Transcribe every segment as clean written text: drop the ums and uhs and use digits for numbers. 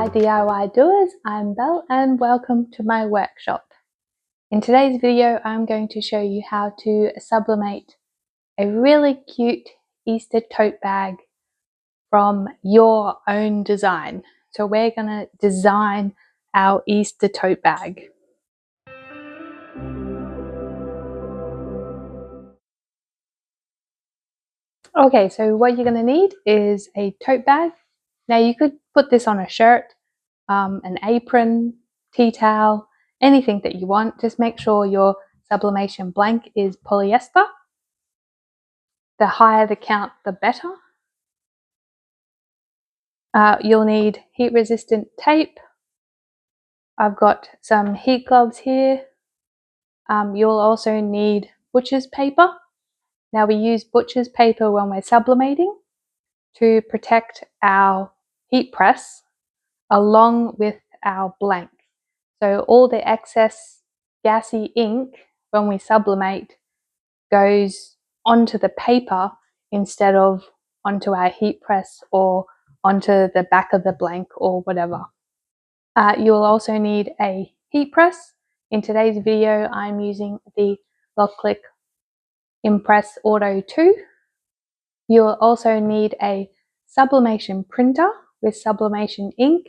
Hi DIY doers, I'm Belle and welcome to my workshop. In today's video I'm going to show you how to sublimate a really cute Easter tote bag from your own design. So we're going to design our Easter tote bag. Okay, so what you're going to need is a tote bag. Now you could put this on a shirt, an apron, tea towel, anything that you want. Just make sure your sublimation blank is polyester. The higher the count, the better. You'll need heat resistant tape. I've got some heat gloves here. You'll also need butcher's paper. Now we use butcher's paper when we're sublimating to protect our heat press along with our blank. So all the excess gassy ink when we sublimate goes onto the paper instead of onto our heat press or onto the back of the blank or whatever. You'll also need a heat press. In today's video, I'm using the LOKLiK Impress Auto 2. You'll also need a sublimation printer with sublimation ink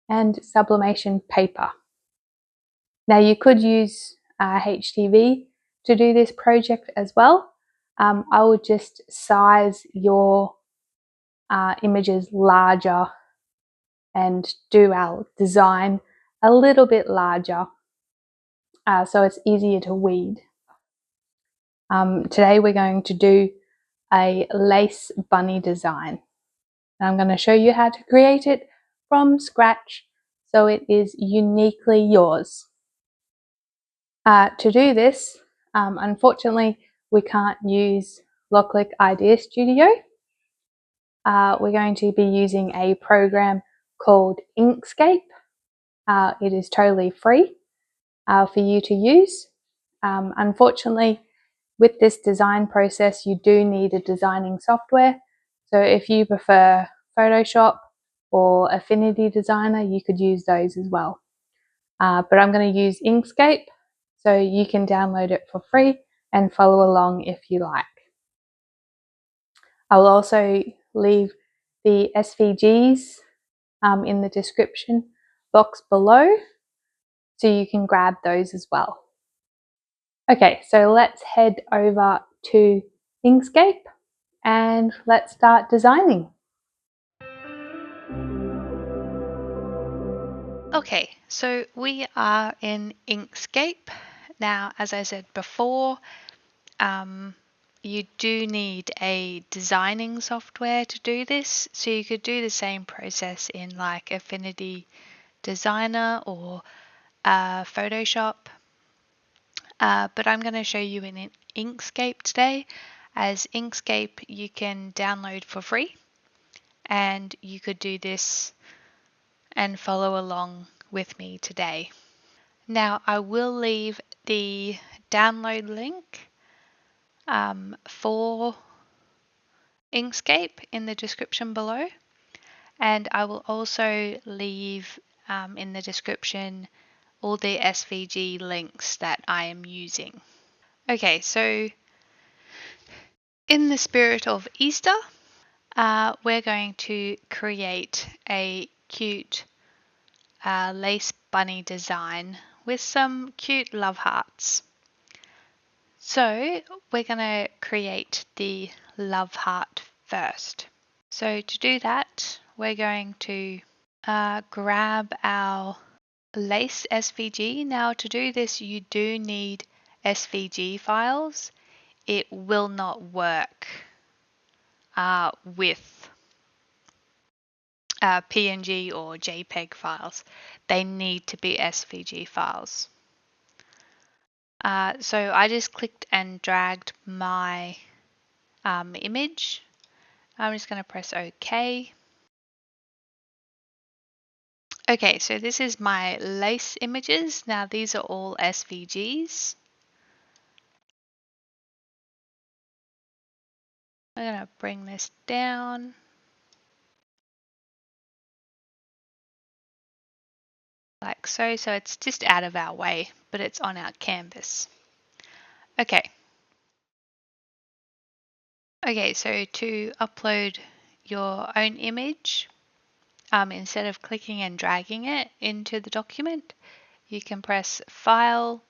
and sublimation paper. Now you could use HTV to do this project as well. I would just size your images larger and do our design a little bit larger so it's easier to weed. Today we're going to do a lace bunny design. And I'm going to show you how to create it from scratch so it is uniquely yours. To do this, unfortunately, we can't use LOKLiK Idea Studio. We're going to be using a program called Inkscape. It is totally free for you to use. Unfortunately, with this design process, you do need a designing software. So if you prefer Photoshop or Affinity Designer, you could use those as well. But I'm going to use Inkscape, so you can download it for free and follow along if you like. I will also leave the SVGs in the description box below, so you can grab those as well. Okay, so let's head over to Inkscape and let's start designing. Okay, so we are in Inkscape. Now, as I said before, you do need a designing software to do this. So you could do the same process in like Affinity Designer or Photoshop. But I'm going to show you in Inkscape today. As Inkscape, you can download for free, and you could do this and follow along with me today. Now I will leave the download link for Inkscape in the description below, and I will also leave in the description all the SVG links that I am using. Okay, so in the spirit of Easter, we're going to create a cute lace bunny design with some cute love hearts. So we're going to create the love heart first. So to do that, we're going to grab our lace SVG. Now to do this, you do need SVG files. It will not work with PNG or JPEG files. They need to be SVG files. So I just clicked and dragged my image. I'm just going to press OK. Okay, so this is my lace images. Now these are all SVGs. I'm going to bring this down. like so. So it's just out of our way, but it's on our canvas. Okay. Okay, so to upload your own image, instead of clicking and dragging it into the document, you can press File,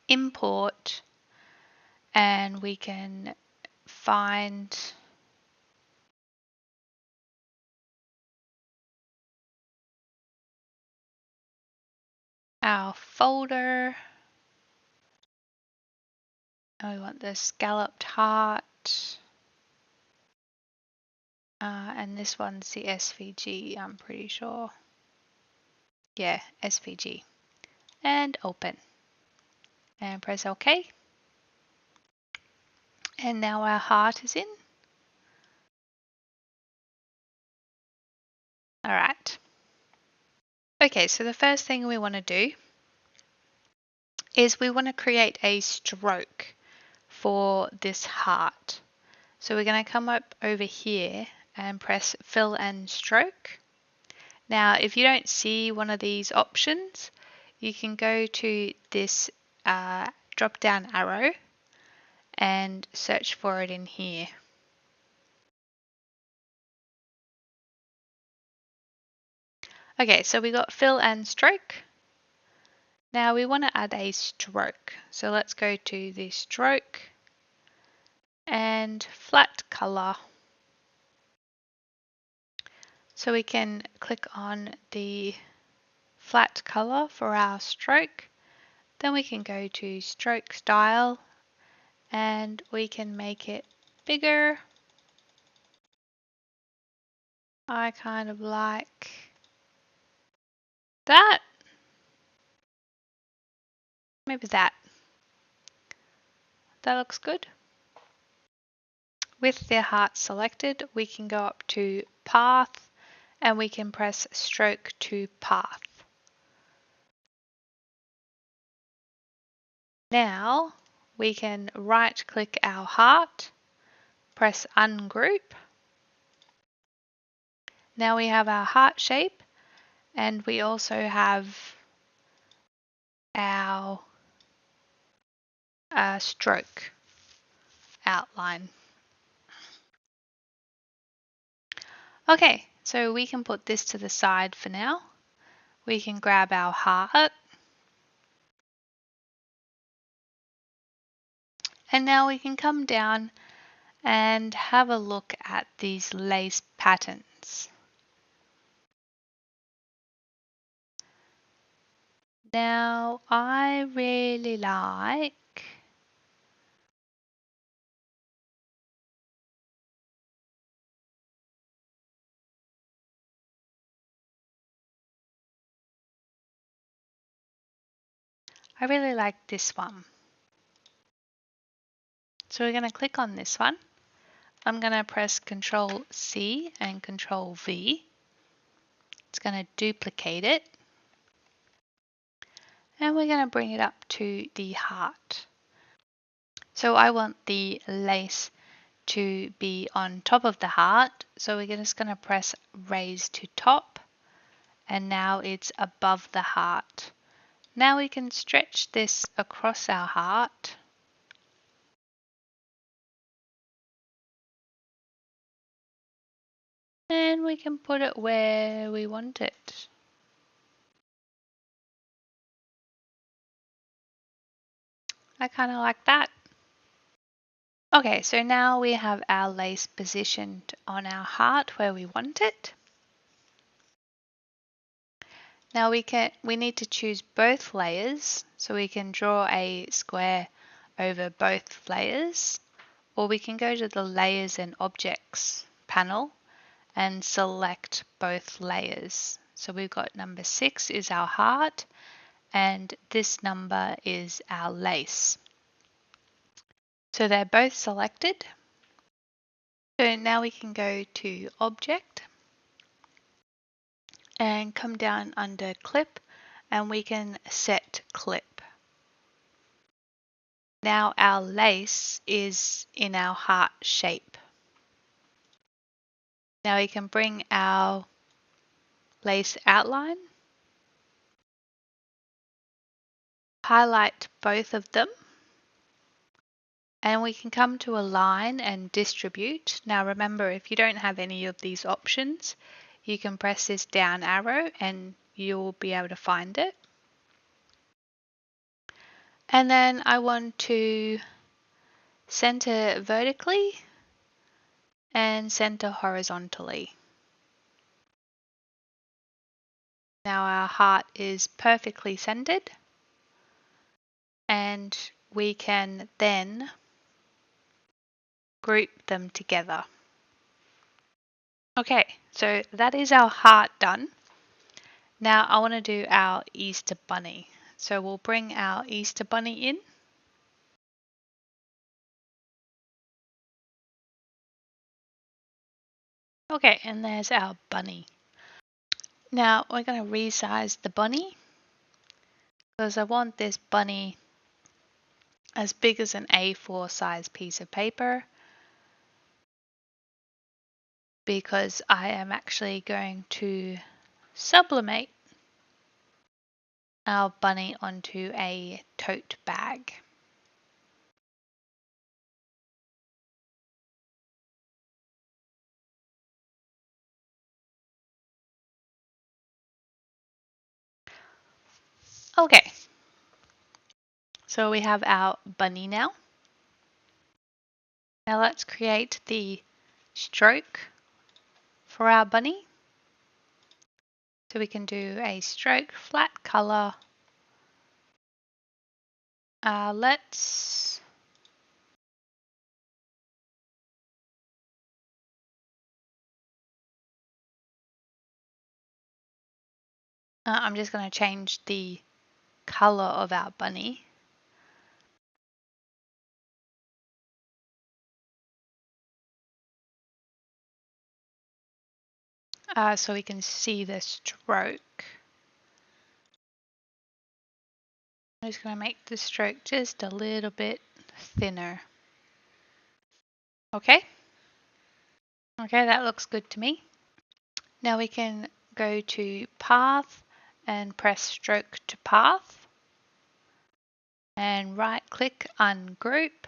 Import, and we can find our folder. And we want the scalloped heart. And this one's the SVG, I'm pretty sure. Yeah, SVG. And open. And press OK. And now our heart is in. All right. Okay, so the first thing we want to do is we want to create a stroke for this heart. So we're going to come up over here and press Fill and Stroke. Now, if you don't see one of these options, you can go to this drop down arrow and search for it in here. Okay, so we got Fill and Stroke. Now we want to add a stroke. So let's go to the stroke and flat color. So we can click on the flat color for our stroke. Then we can go to stroke style and we can make it bigger. I kind of like that. Maybe that. That looks good. With the heart selected, we can go up to Path and we can press Stroke to Path. Now we can right click our heart, press Ungroup. Now we have our heart shape and we also have our stroke outline. Okay, so we can put this to the side for now. We can grab our heart. And now we can come down and have a look at these lace patterns. Now I really like this one. So we're going to click on this one. I'm going to press Control C and Control V. It's going to duplicate it. And we're going to bring it up to the heart. So I want the lace to be on top of the heart. So we're just going to press Raise to Top. And now it's above the heart. Now we can stretch this across our heart. And we can put it where we want it. I kind of like that. Okay, so now we have our lace positioned on our heart where we want it. Now we need to choose both layers, so we can draw a square over both layers, or we can go to the Layers and Objects panel and select both layers. So we've got number 6 is our heart, and this number is our lace. So they're both selected. So now we can go to Object and come down under Clip and we can set clip. Now our lace is in our heart shape. Now we can bring our lace outline highlight both of them and we can come to a line and distribute. Now remember, if you don't have any of these options, you can press this down arrow and you'll be able to find it. And then I want to center vertically and center horizontally. Now our heart is perfectly centered and we can then group them together. Okay, so that is our heart done. Now I want to do our Easter bunny. So we'll bring our Easter bunny in. Okay, and there's our bunny. Now we're going to resize the bunny because I want this bunny as big as an A4 size piece of paper because I am actually going to sublimate our bunny onto a tote bag. Okay, so we have our bunny now. Now let's create the stroke for our bunny. So we can do a stroke flat color. I'm just going to change the color of our bunny. So we can see the stroke. I'm just going to make the stroke just a little bit thinner. Okay? Okay, that looks good to me. Now we can go to Path and press Stroke to Path. And right click Ungroup.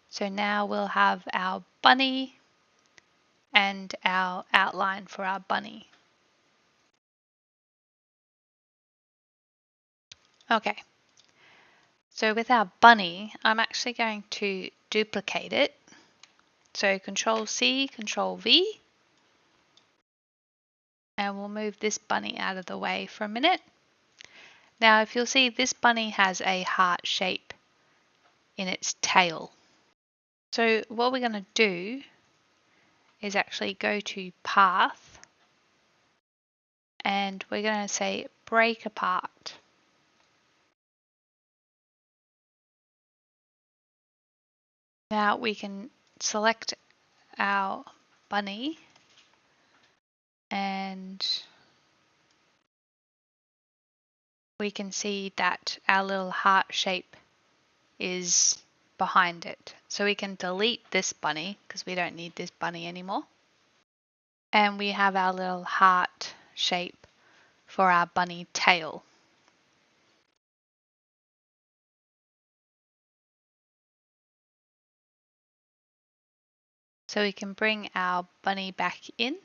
So now we'll have our bunny and our outline for our bunny. Okay, so with our bunny, I'm actually going to duplicate it. So Control C, Control V, and we'll move this bunny out of the way for a minute. Now, if you'll see, this bunny has a heart shape in its tail. So what we're going to do is actually go to Path, and we're going to say Break Apart. Now we can select our bunny and we can see that our little heart shape is behind it. So we can delete this bunny because we don't need this bunny anymore. And we have our little heart shape for our bunny tail. So we can bring our bunny back in.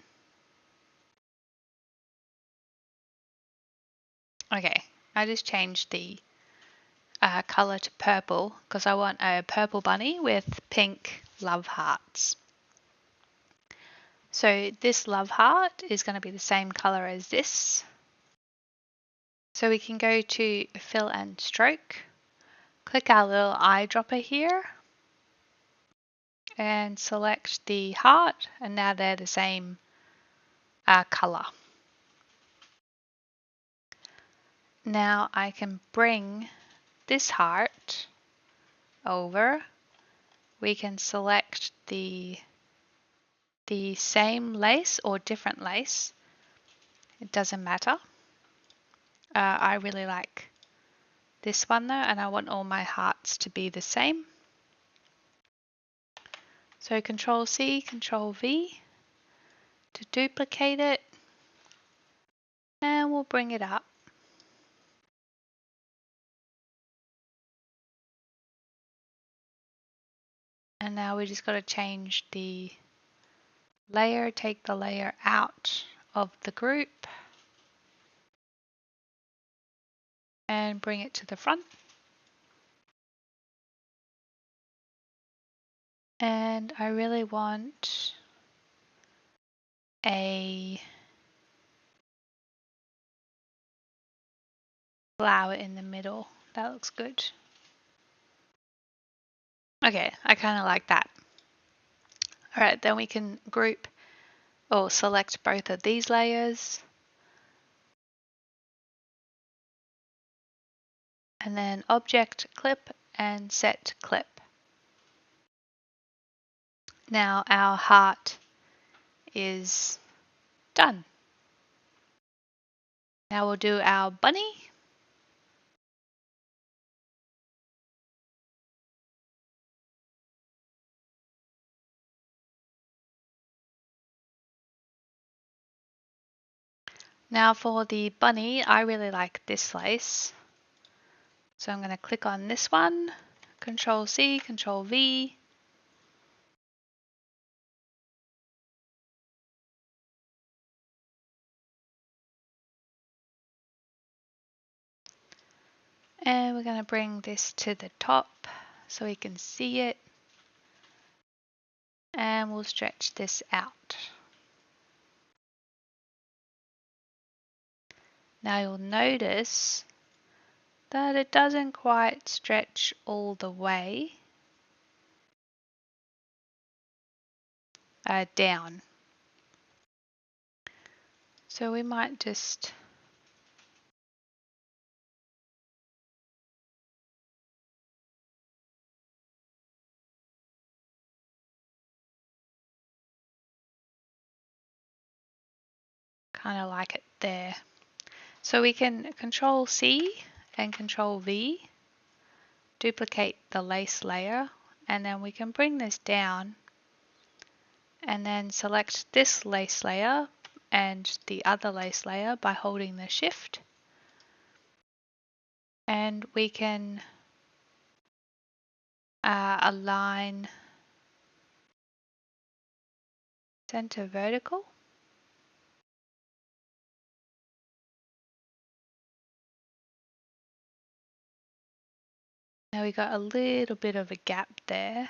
Okay, I just changed the color to purple because I want a purple bunny with pink love hearts. So this love heart is going to be the same color as this. So we can go to Fill and Stroke, click our little eyedropper here, and select the heart, and now they're the same color. Now I can bring this heart over. We can select the same lace or different lace. It doesn't matter. I really like this one though, and I want all my hearts to be the same. So Control C, Control V to duplicate it, and we'll bring it up. And now we just got to change the layer, take the layer out of the group and bring it to the front. And I really want a flower in the middle. That looks good. Okay, I kind of like that. Alright, then we can group or select both of these layers. And then object clip and set clip. Now our heart is done. Now we'll do our bunny. Now for the bunny, I really like this lace. So I'm going to click on this one, Control C, Control V. And we're going to bring this to the top so we can see it. And we'll stretch this out. Now you'll notice that it doesn't quite stretch all the way down. So we might just kind of like it there. So we can Control C and Control V, duplicate the lace layer, and then we can bring this down and then select this lace layer and the other lace layer by holding the shift. And we can align center vertical. Now we got a little bit of a gap there.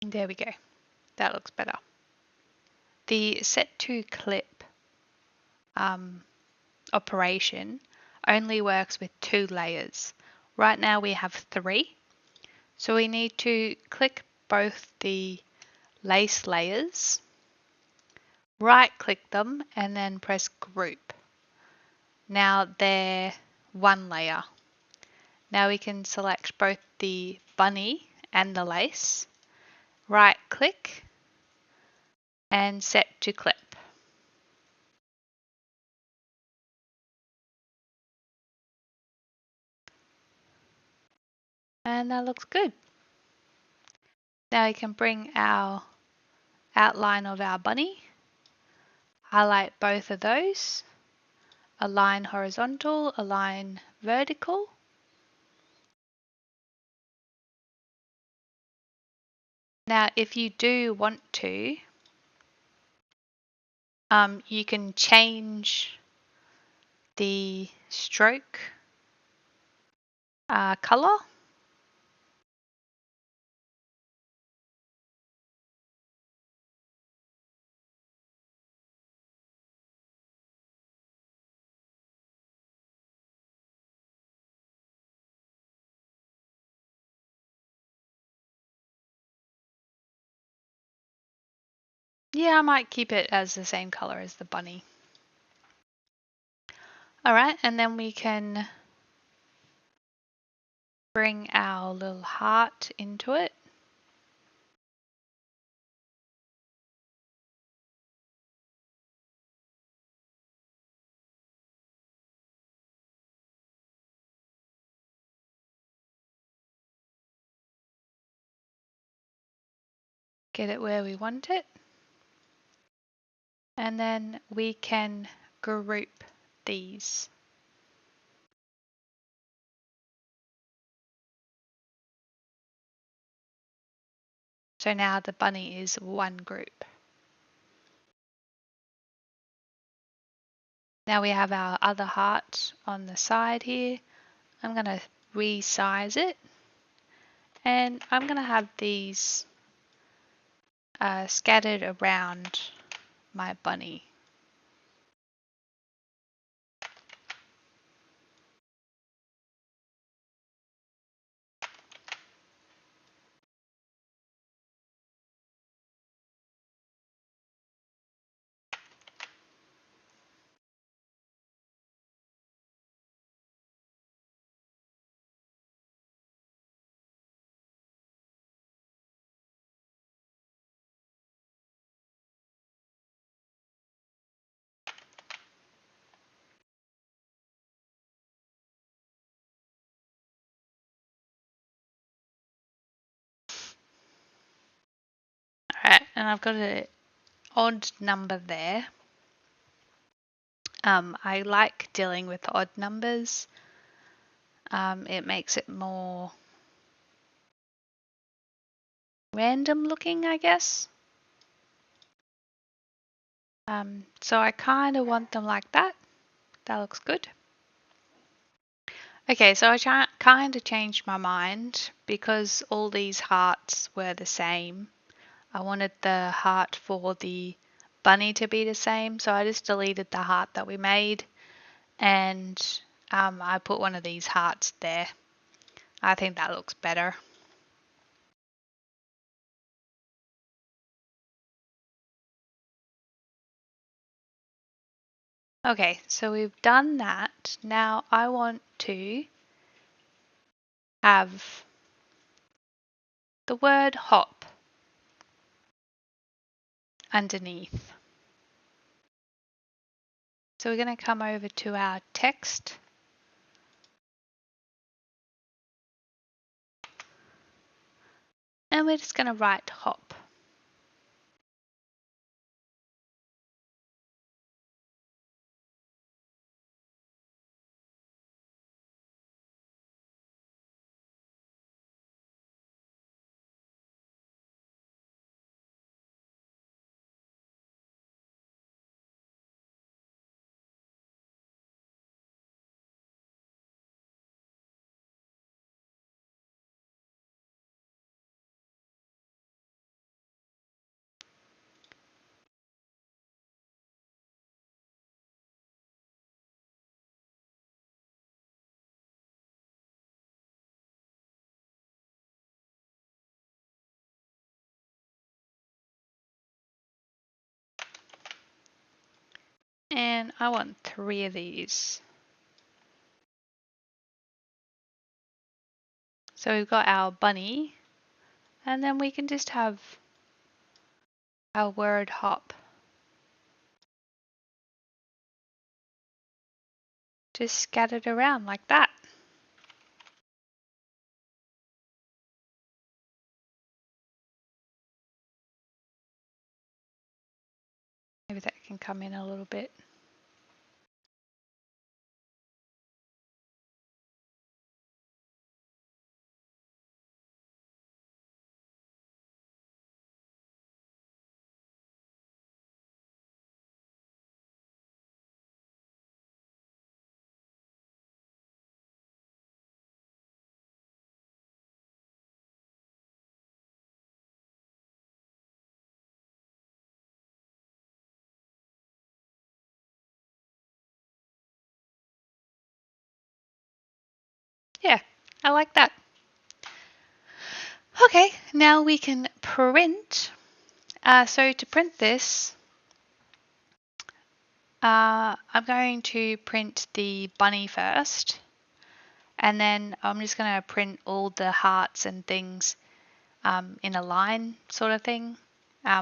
There we go. That looks better. The set to clip operation only works with 2 layers. Right now we have 3. So we need to click both the lace layers, right click them and then press group. Now they're 1 layer. Now we can select both the bunny and the lace, right click and set to clip. And that looks good. Now we can bring our outline of our bunny, highlight both of those, align horizontal, align vertical. Now if you do want to, you can change the stroke color. Yeah, I might keep it as the same color as the bunny. Alright, and then we can bring our little heart into it. get it where we want it. And then we can group these. So now the bunny is one group. Now we have our other heart on the side here. I'm going to resize it, and I'm going to have these scattered around my bunny. Alright, and I've got an odd number there. I like dealing with odd numbers. It makes it more random looking, I guess. So I kind of want them like that. That looks good. Okay, so I kind of changed my mind because all these hearts were the same. I wanted the heart for the bunny to be the same, so I just deleted the heart that we made, and I put one of these hearts there. I think that looks better. Okay, so we've done that. Now I want to have the word hop underneath. So we're going to come over to our text. And we're just going to write hop. And I want 3 of these. So we've got our bunny, and then we can just have our word hop. Just scattered around like that. Maybe that can come in a little bit. Yeah, I like that. Okay, now we can print. So to print this, I'm going to print the bunny first, and then I'm just going to print all the hearts and things in a line sort of thing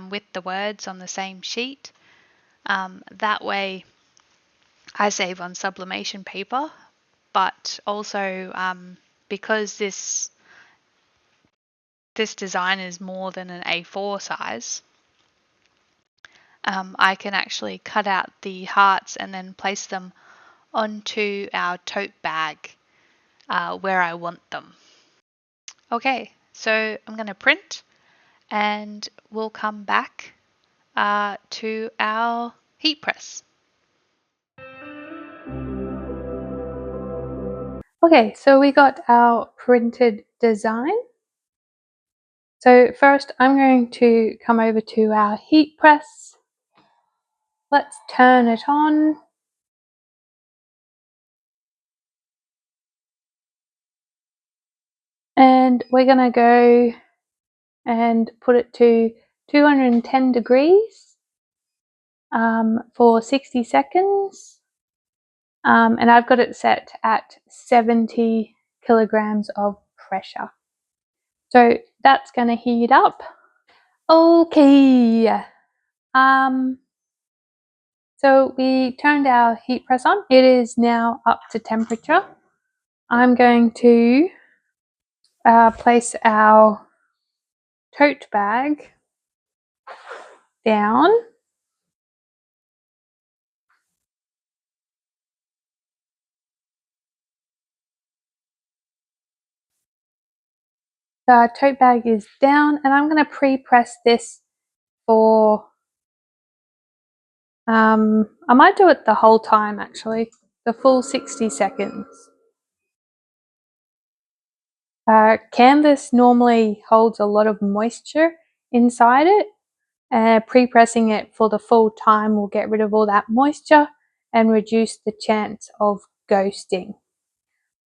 with the words on the same sheet. That way I save on sublimation paper, but also because this this design is more than an A4 size, I can actually cut out the hearts and then place them onto our tote bag where I want them. Okay, so I'm going to print and we'll come back to our heat press. Okay, so we got our printed design. So first I'm going to come over to our heat press. Let's turn it on. And we're going to go and put it to 210 degrees for 60 seconds. And I've got it set at 70 kilograms of pressure. So that's going to heat up. Okay. So we turned our heat press on. It is now up to temperature. I'm going to place our tote bag down. The tote bag is down, and I'm going to pre-press this for, I might do it the whole time actually, the full 60 seconds. Canvas normally holds a lot of moisture inside it. Pre-pressing it for the full time will get rid of all that moisture and reduce the chance of ghosting.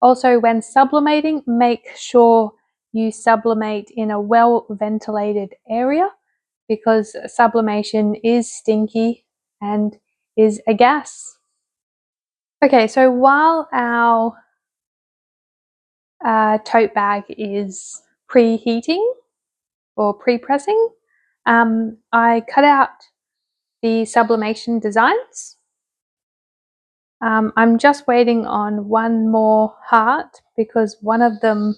Also, when sublimating, make sure you sublimate in a well-ventilated area because sublimation is stinky and is a gas. Okay, so while our tote bag is preheating or pre-pressing, I cut out the sublimation designs. I'm just waiting on one more heart because one of them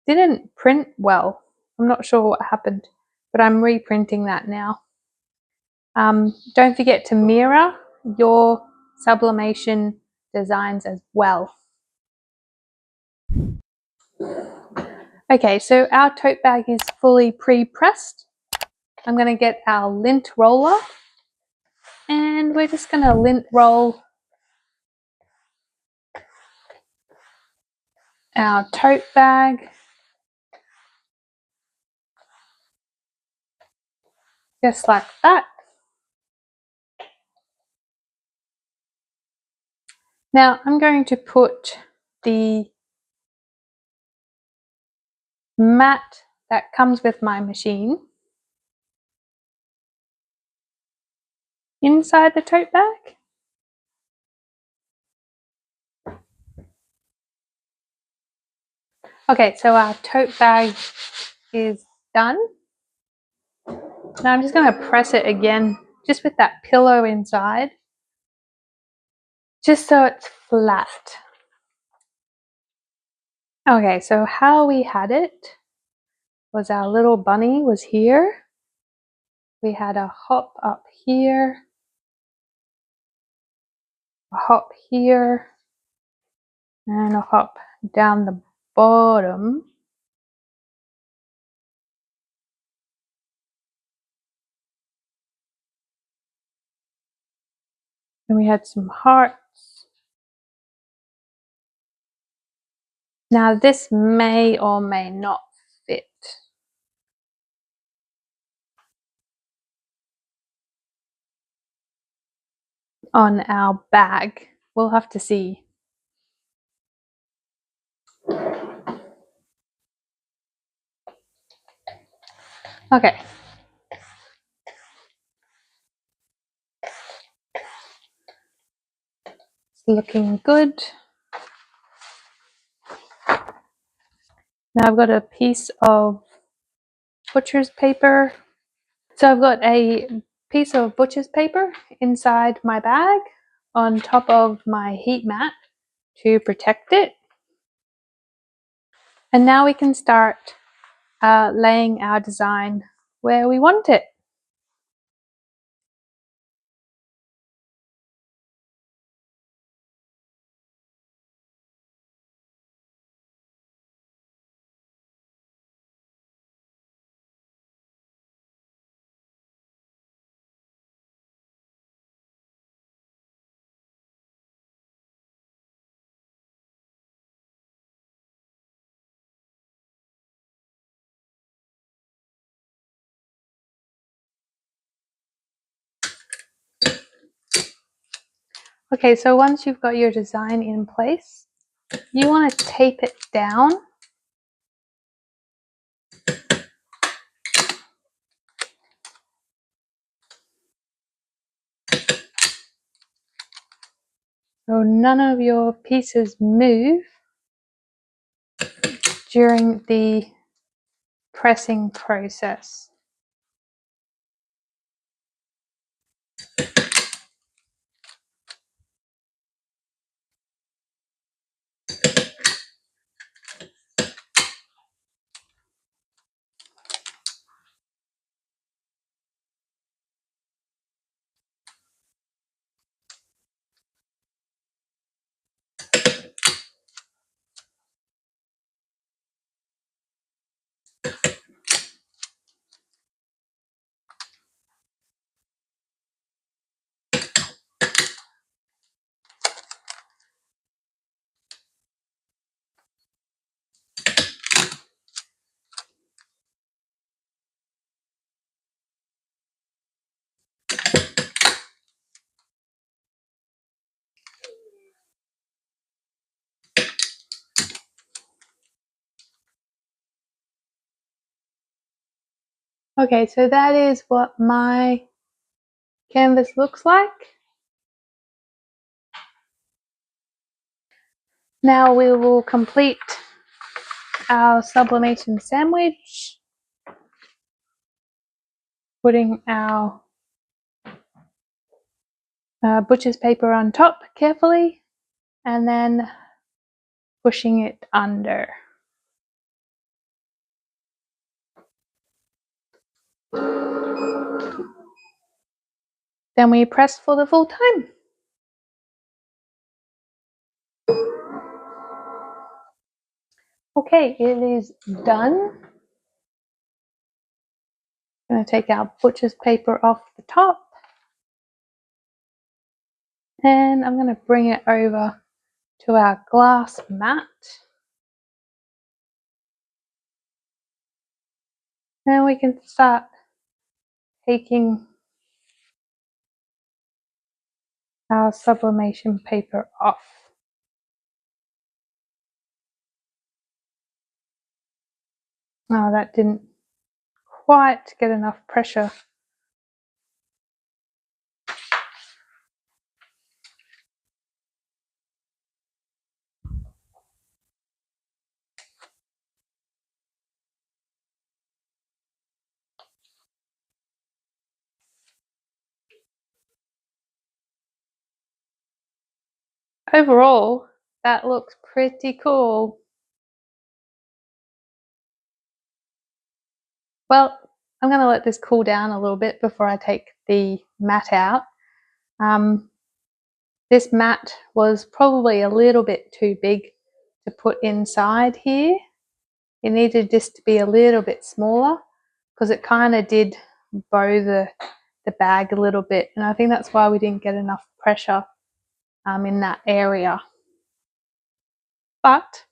didn't print well. I'm not sure what happened, but I'm reprinting that now. Don't forget to mirror your sublimation designs as well. Okay, so our tote bag is fully pre-pressed. I'm going to get our lint roller and we're just going to lint roll our tote bag just like that. Now I'm going to put the mat that comes with my machine inside the tote bag. Okay, so our tote bag is done. Now I'm just going to press it again, just with that pillow inside, just so it's flat. Okay, so how we had it was our little bunny was here. We had a hop up here, a hop here, and a hop down the bottom. And we had some hearts. Now this may or may not fit on our bag. We'll have to see. Okay. It's looking good. Now I've got a piece of butcher's paper. So I've got a piece of butcher's paper inside my bag on top of my heat mat to protect it. And now we can start laying our design where we want it. Okay, so once you've got your design in place, you want to tape it down. So none of your pieces move during the pressing process. Okay, so that is what my canvas looks like. Now we will complete our sublimation sandwich, putting our butcher's paper on top carefully and then pushing it under. Then we press for the full time. Okay, it is done. I'm going to take our butcher's paper off the top and I'm going to bring it over to our glass mat. And we can start taking our sublimation paper off. Oh, that didn't quite get enough pressure. Overall, that looks pretty cool. Well, I'm going to let this cool down a little bit before I take the mat out. This mat was probably a little bit too big to put inside here. It needed this to be a little bit smaller because it kind of did bow the bag a little bit, and I think that's why we didn't get enough pressure in that area. But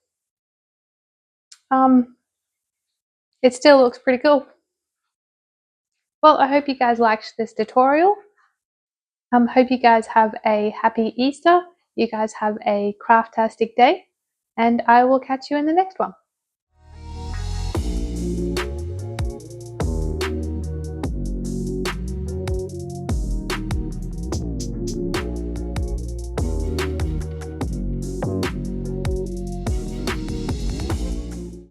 it still looks pretty cool. Well, I hope you guys liked this tutorial. Hope you guys have a happy Easter. You guys have a craftastic day, and I will catch you in the next one.